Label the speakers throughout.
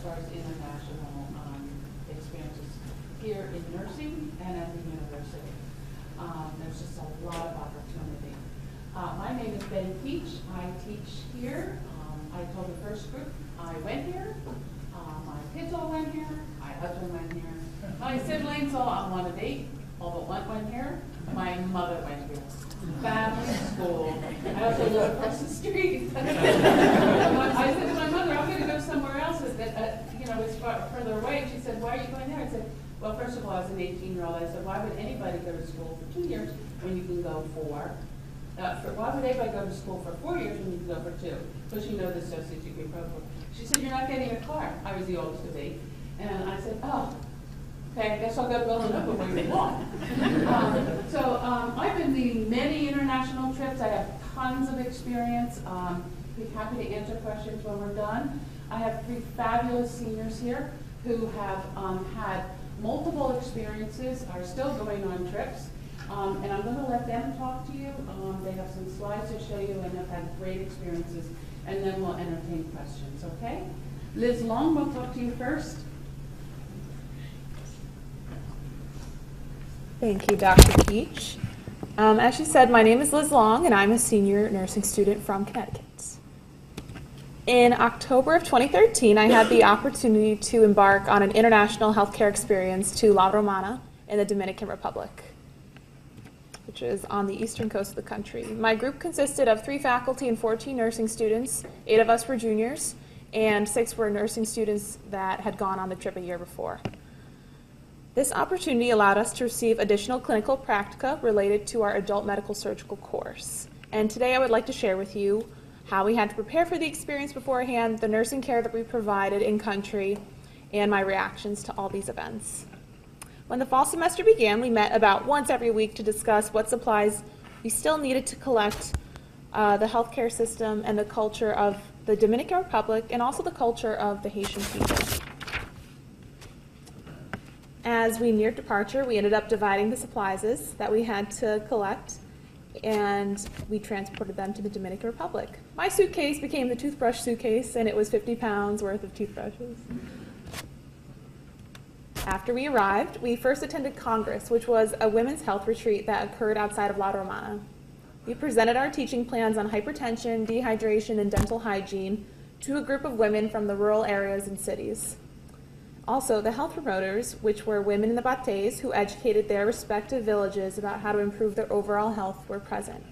Speaker 1: far as international experiences here in nursing and at the university. There's just a lot of opportunity. My name is Betty Peach. I teach here. I told the first group I went here. My kids all went here. My husband went here. My siblings all on 1 of 8, all but one went here. My mother went here. Family school. I also live across the street. I said to my mother, I'm going to go somewhere else that it's further away. And she said, why are you going there? I said, well, first of all, as an 18-year-old, I said, why would anybody go to school for 2 years when you can go for why would anybody go to school for 4 years when you can go for 2? Because you know the associate degree program. She said, you're not getting a car. I was the oldest of 8. And I said, oh, okay, I guess I'll go to Villanova where you want. I've been leading many international trips. I have tons of experience. Be happy to answer questions when we're done. I have 3 fabulous seniors here who have had multiple experiences, are still going on trips. And I'm going to let them talk to you. They have some slides to show you and have had great experiences. And then we'll entertain questions, okay? Liz Long will talk to you first.
Speaker 2: Thank you, Dr. Peach. As she said, my name is Liz Long, and I'm a senior nursing student from Connecticut. In October of 2013, I had the opportunity to embark on an international healthcare experience to La Romana in the Dominican Republic, which is on the eastern coast of the country. My group consisted of 3 faculty and 14 nursing students. 8 of us were juniors, and 6 were nursing students that had gone on the trip a year before. This opportunity allowed us to receive additional clinical practica related to our adult medical surgical course. And today I would like to share with you how we had to prepare for the experience beforehand, the nursing care that we provided in country, and my reactions to all these events. When the fall semester began, we met about once every week to discuss what supplies we still needed to collect the healthcare system and the culture of the Dominican Republic, and also the culture of the Haitian people. As we neared departure, we ended up dividing the supplies that we had to collect, and we transported them to the Dominican Republic. My suitcase became the toothbrush suitcase, and it was 50 pounds worth of toothbrushes. After we arrived, we first attended Congress, which was a women's health retreat that occurred outside of La Romana. We presented our teaching plans on hypertension, dehydration, and dental hygiene to a group of women from the rural areas and cities. Also, the health promoters, which were women in the Bates who educated their respective villages about how to improve their overall health, were present.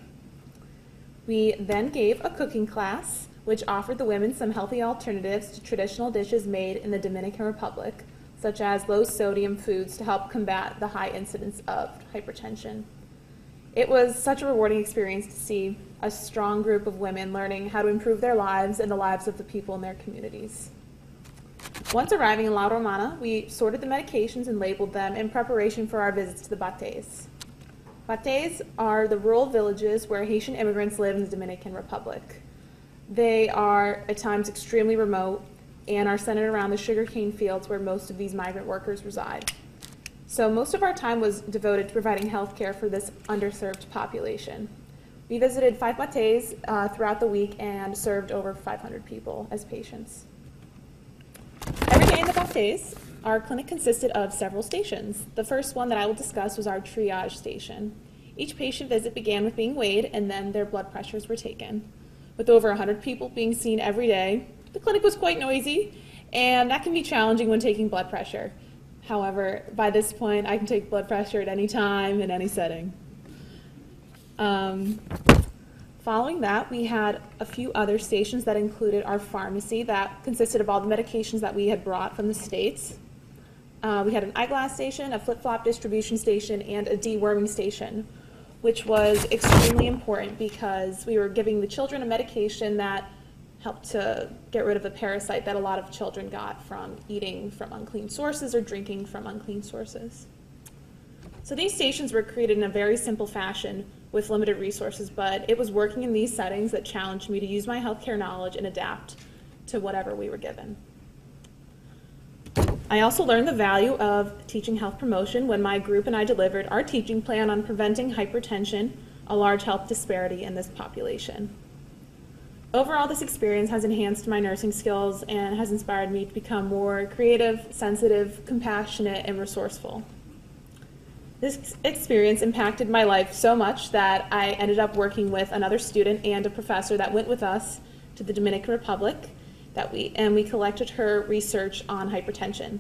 Speaker 2: We then gave a cooking class, which offered the women some healthy alternatives to traditional dishes made in the Dominican Republic, such as low-sodium foods to help combat the high incidence of hypertension. It was such a rewarding experience to see a strong group of women learning how to improve their lives and the lives of the people in their communities. Once arriving in La Romana, we sorted the medications and labeled them in preparation for our visits to the Bates. Bates are the rural villages where Haitian immigrants live in the Dominican Republic. They are at times extremely remote and are centered around the sugarcane fields where most of these migrant workers reside. So most of our time was devoted to providing health care for this underserved population. We visited 5 Bates throughout the week and served over 500 people as patients. Every day in the Bates, our clinic consisted of several stations. The first one that I will discuss was our triage station. Each patient visit began with being weighed, and then their blood pressures were taken. With over 100 people being seen every day, the clinic was quite noisy, and that can be challenging when taking blood pressure. However, by this point, I can take blood pressure at any time, in any setting. Following that, we had a few other stations that included our pharmacy that consisted of all the medications that we had brought from the States. We had an eyeglass station, a flip-flop distribution station, and a deworming station, which was extremely important because we were giving the children a medication that helped to get rid of a parasite that a lot of children got from eating from unclean sources or drinking from unclean sources. So these stations were created in a very simple fashion with limited resources, but it was working in these settings that challenged me to use my healthcare knowledge and adapt to whatever we were given. I also learned the value of teaching health promotion when my group and I delivered our teaching plan on preventing hypertension, a large health disparity in this population. Overall, this experience has enhanced my nursing skills and has inspired me to become more creative, sensitive, compassionate, and resourceful. This experience impacted my life so much that I ended up working with another student and a professor that went with us to the Dominican Republic, and we collected her research on hypertension.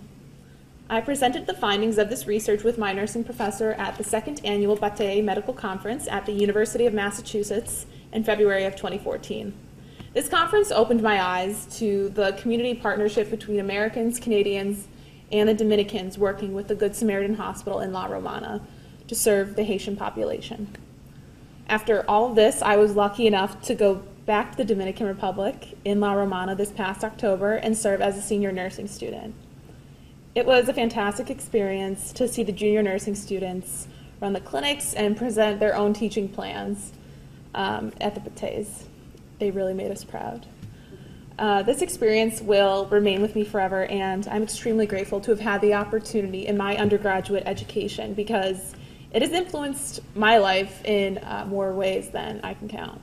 Speaker 2: I presented the findings of this research with my nursing professor at the second annual Bate Medical Conference at the University of Massachusetts in February of 2014. This conference opened my eyes to the community partnership between Americans, Canadians, and the Dominicans working with the Good Samaritan Hospital in La Romana to serve the Haitian population. After all of this, I was lucky enough to go back to the Dominican Republic in La Romana this past October and serve as a senior nursing student. It was a fantastic experience to see the junior nursing students run the clinics and present their own teaching plans at the Bates. They really made us proud. This experience will remain with me forever, and I'm extremely grateful to have had the opportunity in my undergraduate education because it has influenced my life in more ways than I can count.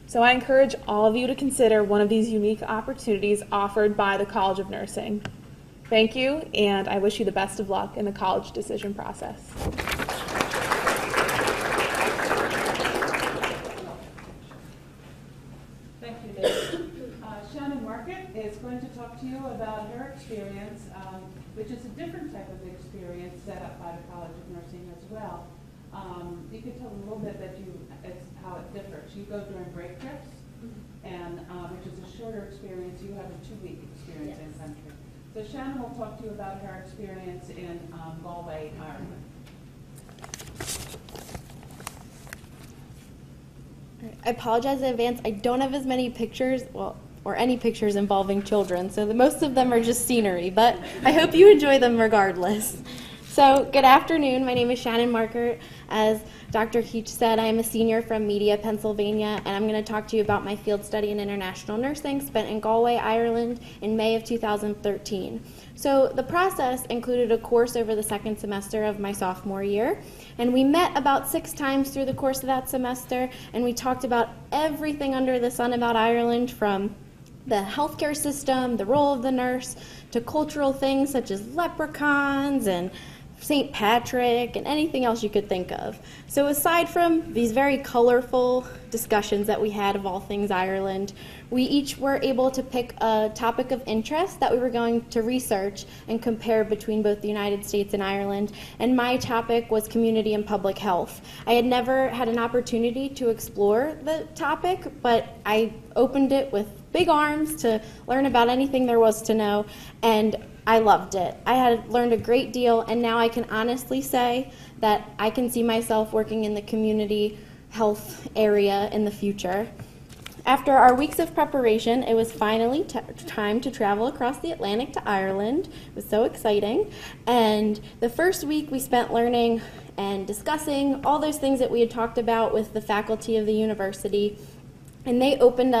Speaker 2: So I encourage all of you to consider one of these unique opportunities offered by the College of Nursing. Thank you, and I wish you the best of luck in the college decision process.
Speaker 1: Thank you, Liz. Shannon Marker is going to talk to you about her experience, which is a different type of experience set up by the College of Nursing as well. You could tell a little bit how it differs. You go during break trips, and which is a shorter experience. You have a 2-week experience in country. So Shannon will talk to you about her experience in Galway, Ireland.
Speaker 3: I apologize in advance. I don't have as many pictures, or any pictures involving children, so most of them are just scenery, but I hope you enjoy them regardless. So, good afternoon. My name is Shannon Marker. As Dr. Keach said, I am a senior from Media, Pennsylvania, and I'm going to talk to you about my field study in international nursing spent in Galway, Ireland in May of 2013. So the process included a course over the second semester of my sophomore year, and we met about 6 times through the course of that semester, and we talked about everything under the sun about Ireland, from the healthcare system, the role of the nurse, to cultural things such as leprechauns and St. Patrick, and anything else you could think of. So aside from these very colorful discussions that we had of all things Ireland, we each were able to pick a topic of interest that we were going to research and compare between both the United States and Ireland, and my topic was community and public health. I had never had an opportunity to explore the topic, but I opened it with big arms to learn about anything there was to know, and I loved it. I had learned a great deal, and now I can honestly say that I can see myself working in the community health area in the future. After our weeks of preparation, it was finally time to travel across the Atlantic to Ireland. It was so exciting. And the first week we spent learning and discussing all those things that we had talked about with the faculty of the university. And they welcomed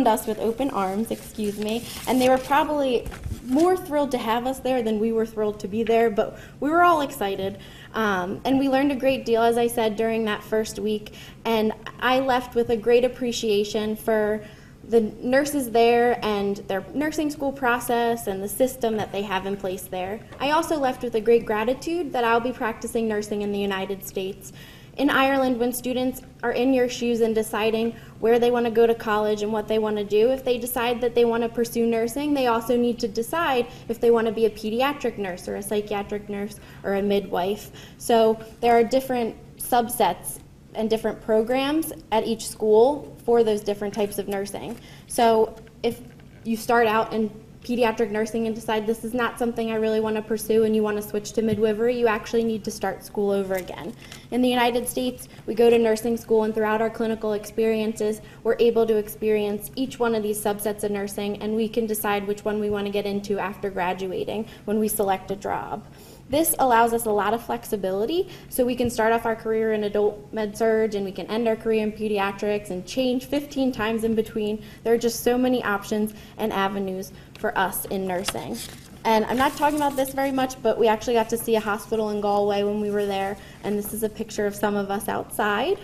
Speaker 3: us with open arms, and they were probably more thrilled to have us there than we were thrilled to be there, but we were all excited. And we learned a great deal, as I said, during that first week, and I left with a great appreciation for the nurses there and their nursing school process and the system that they have in place there. I also left with a great gratitude that I'll be practicing nursing in the United States. In Ireland, when students are in your shoes and deciding where they want to go to college and what they want to do, if they decide that they want to pursue nursing, they also need to decide if they want to be a pediatric nurse or a psychiatric nurse or a midwife. So there are different subsets and different programs at each school for those different types of nursing. So if you start out in pediatric nursing and decide this is not something I really want to pursue and you want to switch to midwifery, you actually need to start school over again. In the United States, we go to nursing school, and throughout our clinical experiences, we're able to experience each one of these subsets of nursing, and we can decide which one we want to get into after graduating when we select a job. This allows us a lot of flexibility, so we can start off our career in adult med-surg, and we can end our career in pediatrics and change 15 times in between. There are just so many options and avenues for us in nursing. And I'm not talking about this very much, but we actually got to see a hospital in Galway when we were there, and this is a picture of some of us outside.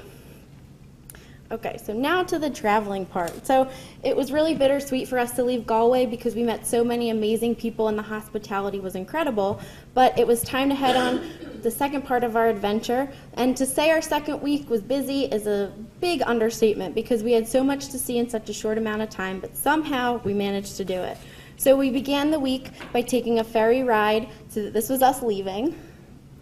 Speaker 3: Okay, so now to the traveling part. So it was really bittersweet for us to leave Galway because we met so many amazing people and the hospitality was incredible. But it was time to head on the second part of our adventure. And to say our second week was busy is a big understatement because we had so much to see in such a short amount of time, but somehow we managed to do it. So we began the week by taking a ferry ride. So this was us leaving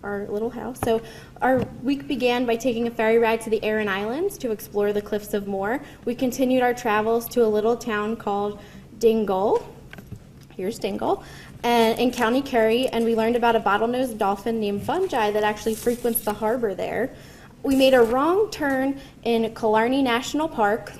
Speaker 3: our little house. So our week began by taking a ferry ride to the Aran Islands to explore the Cliffs of Moher. We continued our travels to a little town called Dingle. Here's Dingle. And in County Kerry, and we learned about a bottlenose dolphin named Fungi that actually frequents the harbor there. We made a wrong turn in Killarney National Park,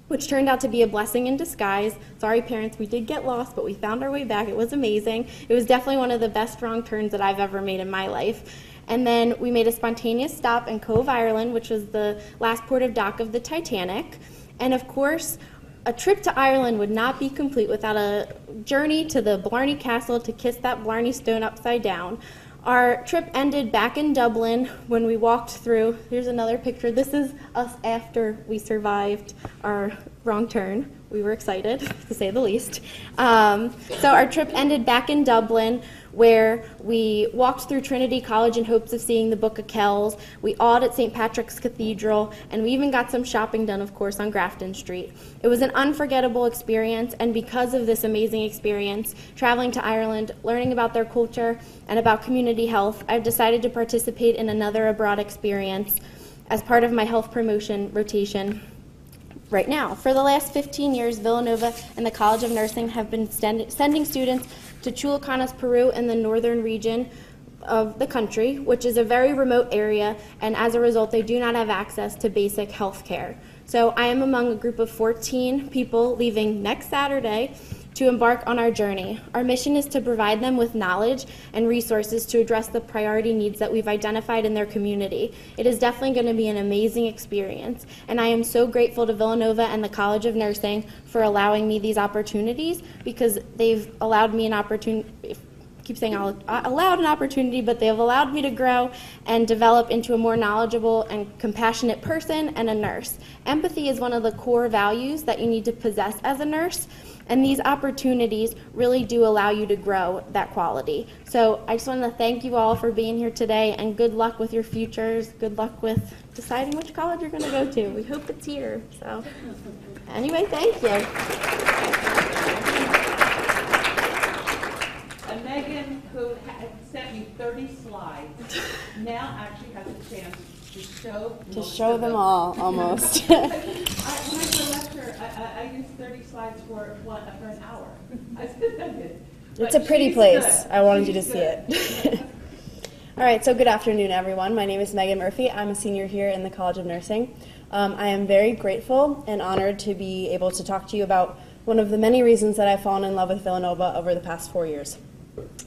Speaker 3: which turned out to be a blessing in disguise. Sorry, parents, we did get lost, but we found our way back. It was amazing. It was definitely one of the best wrong turns that I've ever made in my life. And then we made a spontaneous stop in Cove, Ireland, which was the last port of dock of the Titanic. And of course, a trip to Ireland would not be complete without a journey to the Blarney Castle to kiss that Blarney Stone upside down. Our trip ended back in Dublin when we walked through. Here's another picture. This is us after we survived our wrong turn. We were excited, to say the least. So our trip ended back in Dublin, where we walked through Trinity College in hopes of seeing the Book of Kells. We awed at St. Patrick's Cathedral, and we even got some shopping done, of course, on Grafton Street. It was an unforgettable experience, and because of this amazing experience, traveling to Ireland, learning about their culture, and about community health, I've decided to participate in another abroad experience as part of my health promotion rotation right now. For the last 15 years, Villanova and the College of Nursing have been sending students to Chulucanas, Peru, in the northern region of the country, which is a very remote area, and as a result, they do not have access to basic health care. So I am among a group of 14 people leaving next Saturday to embark on our journey. Our mission is to provide them with knowledge and resources to address the priority needs that we've identified in their community. It is definitely going to be an amazing experience, and I am so grateful to Villanova and the College of Nursing for allowing me these opportunities, because they've allowed me an opportunity, keep saying allowed an opportunity, but they have allowed me to grow and develop into a more knowledgeable and compassionate person and a nurse. Empathy is one of the core values that you need to possess as a nurse, and these opportunities really do allow you to grow that quality. So I just want to thank you all for being here today, and good luck with your futures. Good luck with deciding which college you're going to go to. We hope it's here. So anyway, thank you.
Speaker 1: And Megan, who had sent me 30 slides, now actually has a chance to show
Speaker 4: them all, almost.
Speaker 1: When I did a lecture, I used 30 slides for an hour. I said I did.
Speaker 4: It's a pretty place. I wanted you to see it. All right, so good afternoon, everyone. My name is Megan Murphy. I'm a senior here in the College of Nursing. I am very grateful and honored to be able to talk to you about one of the many reasons that I've fallen in love with Villanova over the past 4 years.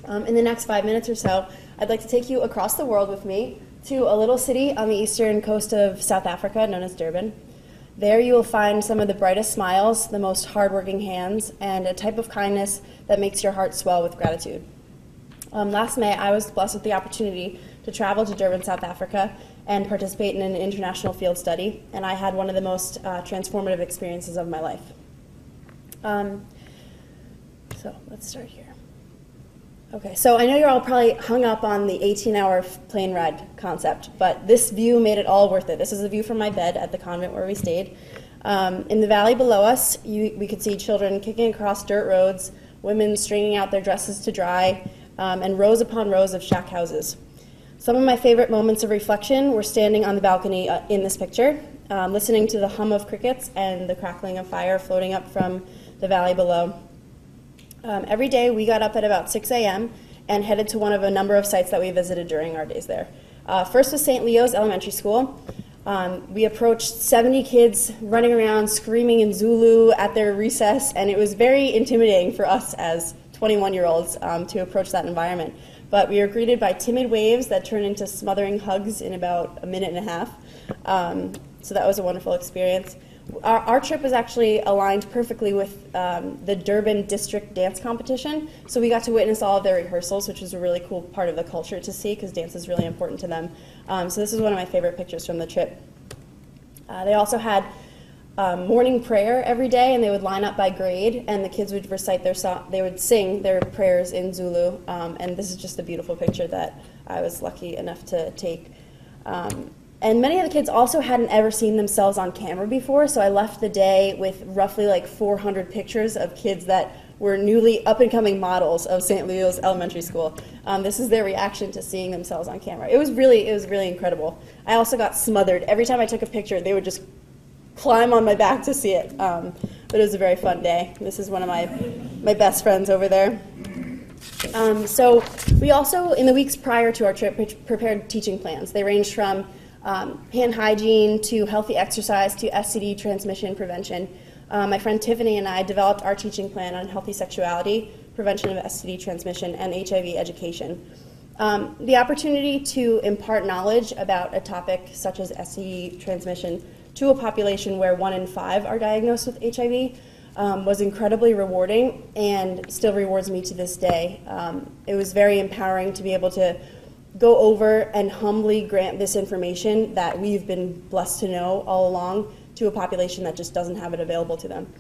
Speaker 4: In the next 5 minutes or so, I'd like to take you across the world with me to a little city on the eastern coast of South Africa known as Durban. There you will find some of the brightest smiles, the most hardworking hands, and a type of kindness that makes your heart swell with gratitude. Last May, I was blessed with the opportunity to travel to Durban, South Africa, and participate in an international field study, and I had one of the most transformative experiences of my life. So let's start here. Okay, so I know you're all probably hung up on the 18-hour plane ride concept, but this view made it all worth it. This is a view from my bed at the convent where we stayed. In the valley below us, we could see children kicking across dirt roads, women stringing out their dresses to dry, and rows upon rows of shack houses. Some of my favorite moments of reflection were standing on the balcony in this picture, listening to the hum of crickets and the crackling of fire floating up from the valley below. Every day we got up at about 6 a.m. and headed to one of a number of sites that we visited during our days there. First was St. Leo's Elementary School. We approached 70 kids running around screaming in Zulu at their recess, and it was very intimidating for us as 21-year-olds to approach that environment. But we were greeted by timid waves that turned into smothering hugs in about a minute and a half. So that was a wonderful experience. Our trip was actually aligned perfectly with the Durban District Dance Competition, so we got to witness all of their rehearsals, which was a really cool part of the culture to see because dance is really important to them. So this is one of my favorite pictures from the trip. They also had morning prayer every day, and they would line up by grade, and the kids would recite their song. They would sing their prayers in Zulu, and this is just a beautiful picture that I was lucky enough to take. And many of the kids also hadn't ever seen themselves on camera before, so I left the day with roughly like 400 pictures of kids that were newly up-and-coming models of St. Leo's Elementary School. This is their reaction to seeing themselves on camera. It was really incredible. I also got smothered. Every time I took a picture, they would just climb on my back to see it. But it was a very fun day. This is one of my best friends over there. So we also, in the weeks prior to our trip, prepared teaching plans. They ranged from hand hygiene to healthy exercise to STD transmission prevention. My friend Tiffany and I developed our teaching plan on healthy sexuality, prevention of STD transmission, and HIV education. The opportunity to impart knowledge about a topic such as STD transmission to a population where 1 in 5 are diagnosed with HIV was incredibly rewarding and still rewards me to this day. It was very empowering to be able to go over and humbly grant this information that we've been blessed to know all along to a population that just doesn't have it available to them.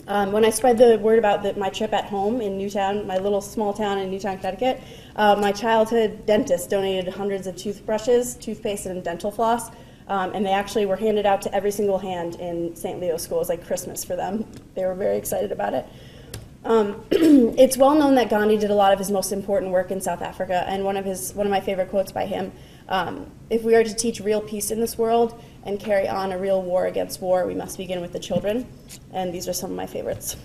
Speaker 4: When I spread the word about my trip at home in Newtown, my little small town in Newtown, Connecticut, my childhood dentist donated hundreds of toothbrushes, toothpaste, and dental floss, and they actually were handed out to every single hand in St. Leo's school. It was like Christmas for them. They were very excited about it. It's well known that Gandhi did a lot of his most important work in South Africa, and one of my favorite quotes by him, if we are to teach real peace in this world and carry on a real war against war, we must begin with the children, and these are some of my favorites.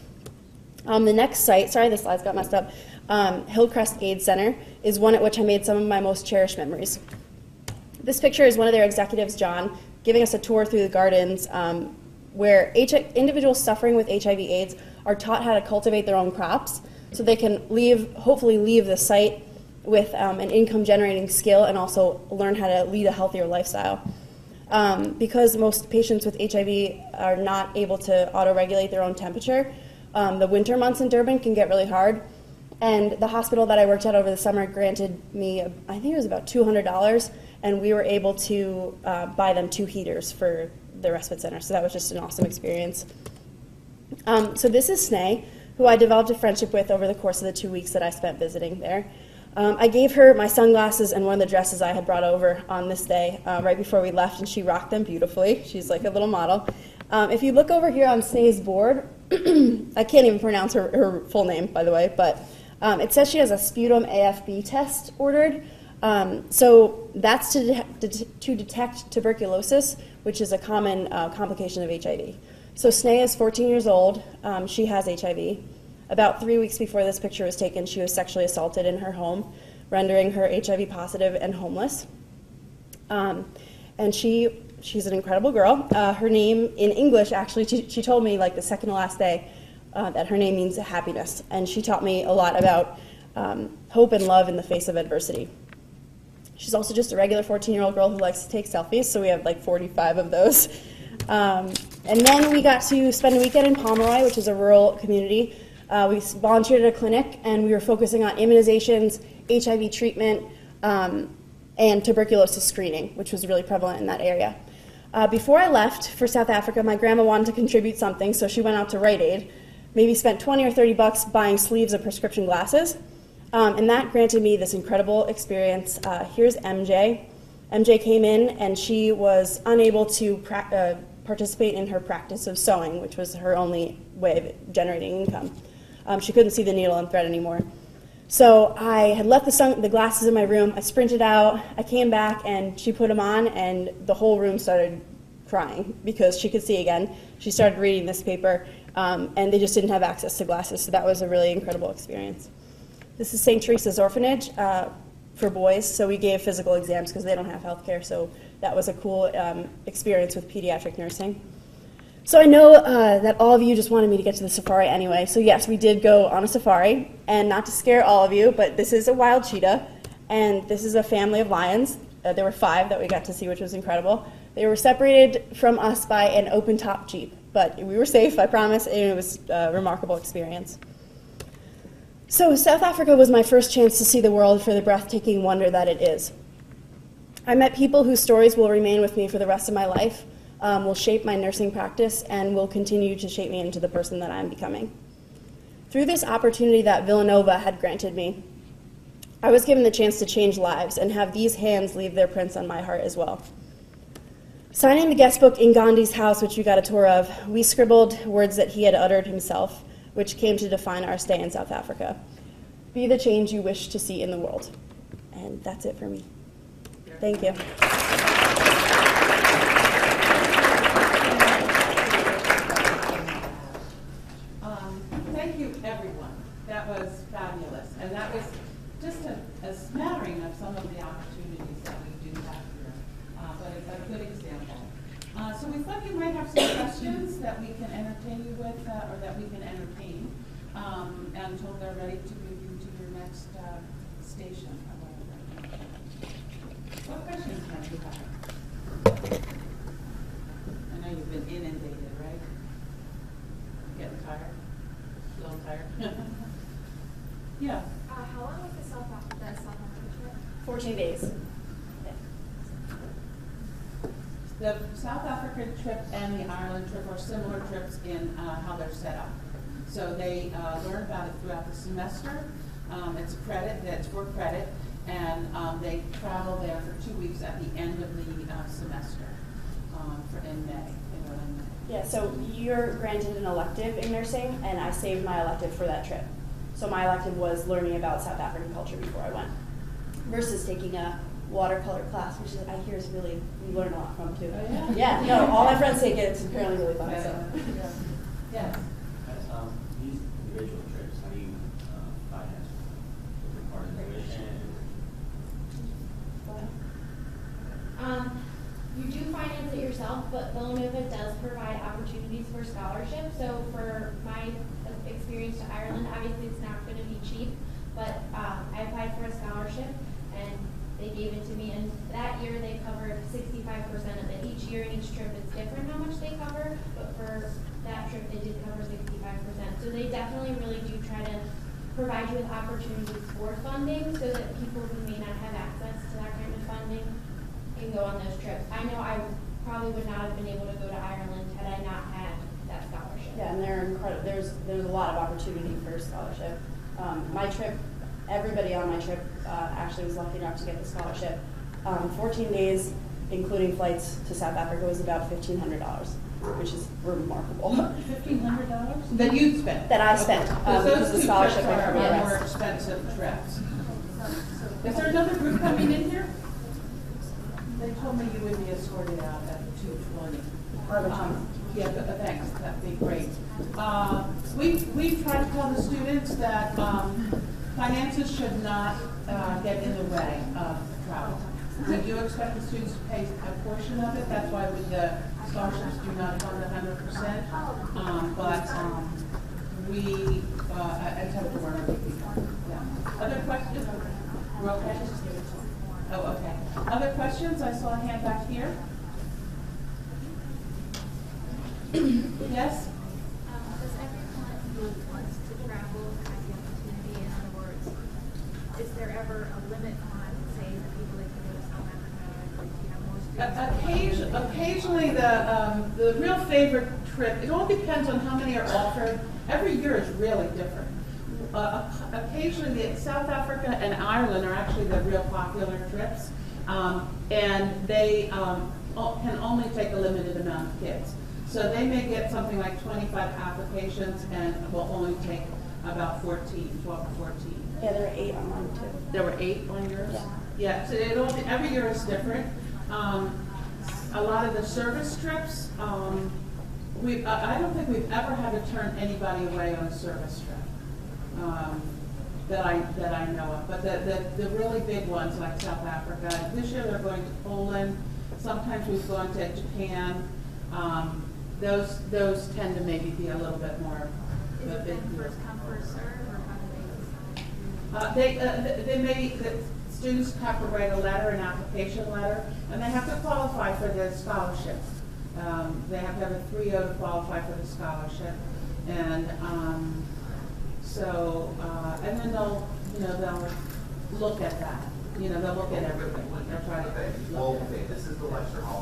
Speaker 4: The next site, sorry the slides got messed up, Hillcrest AIDS Center, is one at which I made some of my most cherished memories. This picture is one of their executives, John, giving us a tour through the gardens where individuals suffering with HIV/AIDS are taught how to cultivate their own crops so they can hopefully leave the site with an income-generating skill and also learn how to lead a healthier lifestyle. Because most patients with HIV are not able to auto-regulate their own temperature, the winter months in Durban can get really hard. And the hospital that I worked at over the summer granted me, I think it was about $200, and we were able to buy them 2 heaters for the respite center. So that was just an awesome experience. So this is Sneh, who I developed a friendship with over the course of the 2 weeks that I spent visiting there. I gave her my sunglasses and one of the dresses I had brought over on this day right before we left, and she rocked them beautifully. She's like a little model. If you look over here on Sneh's board, I can't even pronounce her full name, by the way, but it says she has a sputum AFB test ordered. So that's to detect tuberculosis, which is a common complication of HIV. So Sneh is 14 years old. She has HIV. About 3 weeks before this picture was taken, she was sexually assaulted in her home, rendering her HIV positive and homeless. And she's an incredible girl. Her name in English, actually, she told me like the second to last day that her name means happiness. And she taught me a lot about hope and love in the face of adversity. She's also just a regular 14-year-old girl who likes to take selfies, so we have like 45 of those. And then we got to spend a weekend in Pomeroy, which is a rural community. We volunteered at a clinic, and we were focusing on immunizations, HIV treatment, and tuberculosis screening, which was really prevalent in that area. Before I left for South Africa, my grandma wanted to contribute something, so she went out to Rite Aid, maybe spent 20 or 30 bucks buying sleeves of prescription glasses, and that granted me this incredible experience. Here's MJ. MJ came in, and she was unable to participate in her practice of sewing, which was her only way of generating income. She couldn't see the needle and thread anymore. So I had left the glasses in my room. I sprinted out. I came back, and she put them on, and the whole room started crying because she could see again. She started reading this paper, and they just didn't have access to glasses, so that was a really incredible experience. This is St. Teresa's Orphanage for boys, so we gave physical exams because they don't have health care, so that was a cool experience with pediatric nursing. So I know that all of you just wanted me to get to the safari anyway, so yes, we did go on a safari, and not to scare all of you, but this is a wild cheetah, and this is a family of lions. There were 5 that we got to see, which was incredible. They were separated from us by an open-top Jeep, but we were safe, I promise, and it was a remarkable experience. So South Africa was my first chance to see the world for the breathtaking wonder that it is. I met people whose stories will remain with me for the rest of my life. will shape my nursing practice and will continue to shape me into the person that I'm becoming. Through this opportunity that Villanova had granted me, I was given the chance to change lives and have these hands leave their prints on my heart as well. Signing the guest book in Gandhi's house, which you got a tour of, we scribbled words that he had uttered himself, which came to define our stay in South Africa. Be the change you wish to see in the world. And that's it for me. Thank you.
Speaker 1: Thank you, everyone. That was fabulous. And that was just a smattering of some of the opportunities that we do have here. But it's a good example. So we thought you might have some questions that we can entertain you with, or that we can entertain until they're ready to move you to your next station. What questions have you had? I know you've been inundated, right? Getting tired? A little tired? Yeah.
Speaker 5: How long was the South Africa trip?
Speaker 4: 14 days.
Speaker 1: The South Africa trip and the Ireland trip are similar trips in how they're set up. So they learn about it throughout the semester. It's credit, that's for credit, and they travel there for 2 weeks at the end of the semester in May.
Speaker 4: Yeah, so you're granted an elective in nursing, and I saved my elective for that trip. So my elective was learning about South African culture before I went, versus taking a watercolor class, which I hear is really, we learn a lot from too.
Speaker 1: Oh, yeah?
Speaker 4: Yeah, no, all my friends take it, it's apparently really fun.
Speaker 1: Yeah.
Speaker 4: So.
Speaker 1: Yes.
Speaker 6: These individual trips, how do you finance the part of the tuition?
Speaker 5: You do finance it yourself, but Villanova does provide opportunities for scholarships. So for my experience to Ireland, obviously it's not going to be cheap, but I applied for a scholarship and they gave it to me, and that year they covered 65% of it. Each year and each trip is different how much they cover, but for that trip they did cover 65%. So they definitely really do try to provide you with opportunities for funding so that people who may not have access to that kind of funding can go on those trips. I know I probably would not have been able to go to Ireland had I not had that scholarship.
Speaker 4: Yeah, and they're incredible. There's a lot of opportunity for scholarship. My trip, everybody on my trip actually was lucky enough to get the scholarship. 14 days, including flights to South Africa, was about $1,500, which is remarkable.
Speaker 1: $1,500 that you spent?
Speaker 4: That I spent.
Speaker 1: Because
Speaker 4: Because
Speaker 1: those
Speaker 4: the
Speaker 1: two
Speaker 4: scholarship
Speaker 1: trips
Speaker 4: went
Speaker 1: are
Speaker 4: from the
Speaker 1: more
Speaker 4: rest.
Speaker 1: expensive trips. Is there another group coming in here? They told me you would be escorted out at 2:20. Yeah, thanks. That'd be great. We try to tell the students that finances should not get in the way of travel. We do expect the students to pay a portion of it. That's why with the scholarships do not fund 100%. But we attempt to work with people. Yeah. Other questions? We're okay? Oh, okay. Other questions? I saw a hand back here. Yes?
Speaker 5: Does everyone who wants to travel have the opportunity? In other words, is there ever a limit on, say, the people that can go to South Africa? Like, do you have more students?
Speaker 1: Occasionally, the real favorite trip, it all depends on how many are offered. Every year is really different. Occasionally, South Africa and Ireland are actually the real popular trips, and they can only take a limited amount of kids. So they may get something like 25 applications and will only take about 12 to 14.
Speaker 4: Yeah, there were 8 on mine too.
Speaker 1: There were 8 on yours?
Speaker 4: Yeah.
Speaker 1: Yeah, so every year is different. A lot of the service trips, I don't think we've ever had to turn anybody away on a service trip that I know of. But the really big ones like South Africa, this year they're going to Poland. Sometimes we've gone to Japan. Those tend to maybe be a little bit more.
Speaker 5: Is it then first come, first serve, or how do they decide?
Speaker 1: They may, the students have to write a letter, an application letter, and they have to qualify for the scholarship. They have to have a 3.0 to qualify for the scholarship, and and then they'll look at that. They'll look at everything. They'll try to look at it.
Speaker 7: This is the lecture hall.